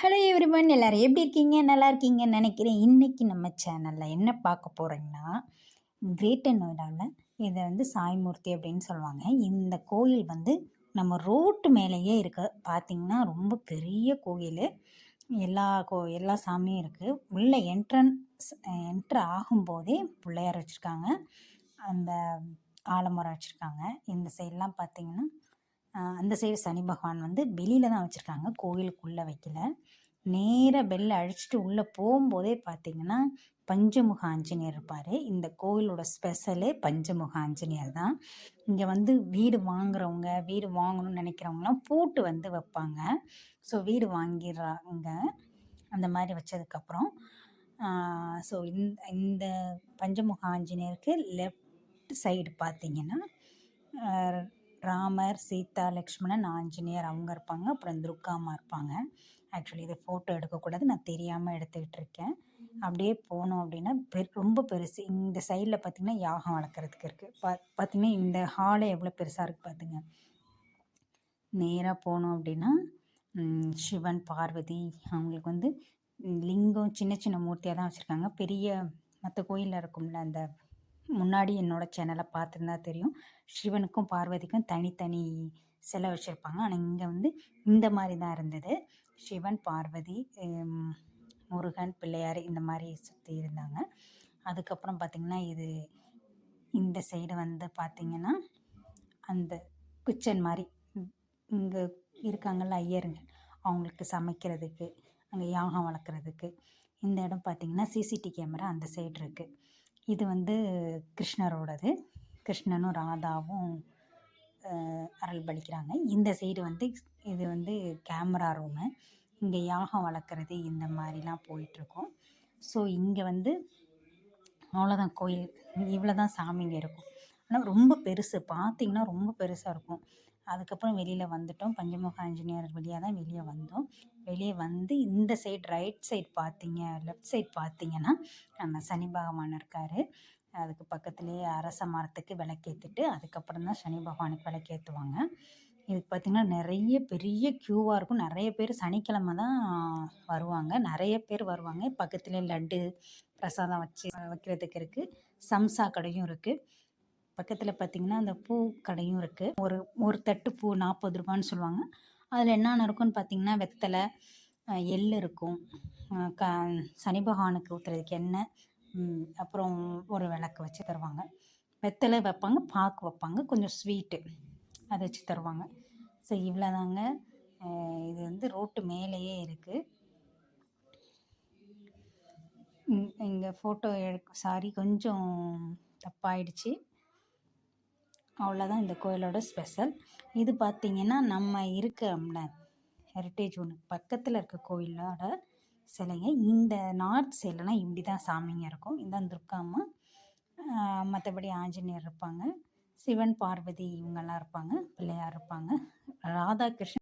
Hello everyone, எல்லாரும் எப்படி இருக்கீங்க? நல்லா இருக்கீங்கன்னு நினைக்கிறேன். இன்னைக்கு நம்ம சேனலில் என்ன பார்க்க போகிறோங்கன்னா, கிரேட்டர் நோய்டாவில் இதை வந்து சாய்மூர்த்தி அப்படின்னு சொல்லுவாங்க. இந்த கோயில் வந்து நம்ம ரோட்டு மேலேயே இருக்கு. பார்த்தீங்கன்னா ரொம்ப பெரிய கோயில். எல்லா சாமியும் இருக்குது. உள்ள என்ட்ரு ஆகும்போதே பிள்ளையார் வச்சுருக்காங்க. அந்த ஆலமரம் வச்சுருக்காங்க. இந்த சைட்லாம் பார்த்தீங்கன்னா அந்த சைடு சனி பகவான் வந்து வெளியில் தான் வச்சுருக்காங்க, கோயிலுக்குள்ளே வைக்கல. நேராக பெல்லை அழிச்சிட்டு உள்ளே போகும்போதே பார்த்தீங்கன்னா பஞ்சமுக ஆஞ்சநேயர் இருப்பார். இந்த கோயிலோட ஸ்பெஷலே பஞ்சமுக ஆஞ்சநேயர் தான். இங்கே வந்து வீடு வாங்குறவங்க, வீடு வாங்கணும்னு நினைக்கிறவங்களாம் பூட்டு வந்து வைப்பாங்க. ஸோ வீடு வாங்கிடுறாங்க. அந்த மாதிரி வச்சதுக்கப்புறம் ஸோ இந்த பஞ்சமுக ஆஞ்சநேயருக்கு லெஃப்ட் சைடு பார்த்தீங்கன்னா ராமர், சீதா, லக்ஷ்மணன், ஆஞ்சநேயர் அவங்க இருப்பாங்க. அப்புறம் துர்காம்மா இருப்பாங்க. ஆக்சுவலி இதை ஃபோட்டோ எடுக்கக்கூடாது, நான் தெரியாமல் எடுத்துக்கிட்டு இருக்கேன். அப்படியே போனோம் அப்படின்னா ரொம்ப பெருசு. இந்த சைடில் பார்த்திங்கன்னா யாகம் வளர்க்குறதுக்கு இருக்குது. பார்த்திங்கன்னா இந்த ஹாலே எவ்வளோ பெருசாக இருக்குது பார்த்துங்க. நேராக போனோம் அப்படின்னா சிவன், பார்வதி அவங்களுக்கு வந்து லிங்கம் சின்ன சின்ன மூர்த்தியாக தான் வச்சுருக்காங்க. பெரிய மற்ற கோயிலில் இருக்கும்ல, அந்த முன்னாடி என்னோடய சேனலை பார்த்துருந்தா தெரியும், சிவனுக்கும் பார்வதிக்கும் தனித்தனி சிலை வச்சுருப்பாங்க. ஆனால் இங்கே வந்து இந்த மாதிரி தான் இருந்தது. சிவன், பார்வதி, முருகன், பிள்ளையார் இந்த மாதிரி சுற்றி இருந்தாங்க. அதுக்கப்புறம் பார்த்திங்கன்னா இந்த சைடு வந்து பார்த்திங்கன்னா அந்த கிச்சன் மாதிரி இங்கே இருக்காங்கள்ல ஐயருங்க, அவங்களுக்கு சமைக்கிறதுக்கு, அங்கே யாகம் வளர்க்குறதுக்கு. இந்த இடம் பார்த்திங்கன்னா சிசிடி கேமரா அந்த சைடு இருக்குது. இது வந்து கிருஷ்ணரோடது. கிருஷ்ணனும் ராதாவும் அருள் பலிக்கிறாங்க. இந்த சைடு வந்து இது வந்து கேமரா ரூமு. இங்கே யாகம் வளர்க்குறது இந்த மாதிரிலாம் போயிட்டுருக்கோம். ஸோ இங்கே வந்து அவ்வளோதான் கோயில். இவ்வளோ தான் சாமிங்க இருக்கும். ஆனால் ரொம்ப பெருசு, பார்த்திங்கன்னா ரொம்ப பெருசாக இருக்கும். அதுக்கப்புறம் வெளியில் வந்துட்டோம். பஞ்சமுக ஆஞ்சநேயர் வழியாக தான் வெளியே வந்தோம். வெளியே வந்து இந்த side right side left side பார்த்திங்கன்னா நம்ம சனி பகவான் இருக்கார். அதுக்கு பக்கத்துலேயே அரச மரத்துக்கு விளக்கேற்றிட்டு அதுக்கப்புறம் தான் சனி பகவானுக்கு விளக்கேற்றுவாங்க. இதுக்கு பார்த்திங்கன்னா நிறைய பெரிய க்யூவாக இருக்கும். நிறைய பேர் சனிக்கிழமை தான் வருவாங்க. நிறைய பேர் வருவாங்க. பக்கத்துலேயே லட்டு பிரசாதம் வைக்கிறதுக்கு இருக்குது. சம்சா கடையும் இருக்குது. பக்கத்தில் பார்த்திங்கன்னா அந்த பூ கடையும் இருக்குது. ஒரு தட்டு பூ 40 ரூபான்னு சொல்லுவாங்க. அதில் என்னென்ன இருக்குன்னு பார்த்திங்கன்னா வெத்தலை, எள் இருக்கும், சனி பகவானுக்கு ஊற்றுறதுக்கு எண்ணெய், அப்புறம் ஒரு விளக்கு வச்சு தருவாங்க. வெத்தலை வைப்பாங்க, பாக்கு வைப்பாங்க, கொஞ்சம் ஸ்வீட்டு அதை வச்சு தருவாங்க. ஸோ இவ்வளோதாங்க. இது வந்து ரோட்டு மேலேயே இருக்குது. இங்கே ஃபோட்டோ கொஞ்சம் தப்பாயிடுச்சு. அவ்வளோதான் இந்த கோயிலோட ஸ்பெஷல். இது பார்த்திங்கன்னா நம்ம இருக்கோம்ல ஹெரிட்டேஜ் ஒன்று பக்கத்தில் இருக்க கோயிலோட சிலைங்க. இந்த நார்த் சைட்லலாம் இப்படி தான் சாமிங்க இருக்கும். இதுதான் துர்காம்மா. மற்றபடி ஆஞ்சநேயர் இருப்பாங்க, சிவன், பார்வதி இவங்கெல்லாம் இருப்பாங்க, பிள்ளையார் இருப்பாங்க, ராதாகிருஷ்ணன்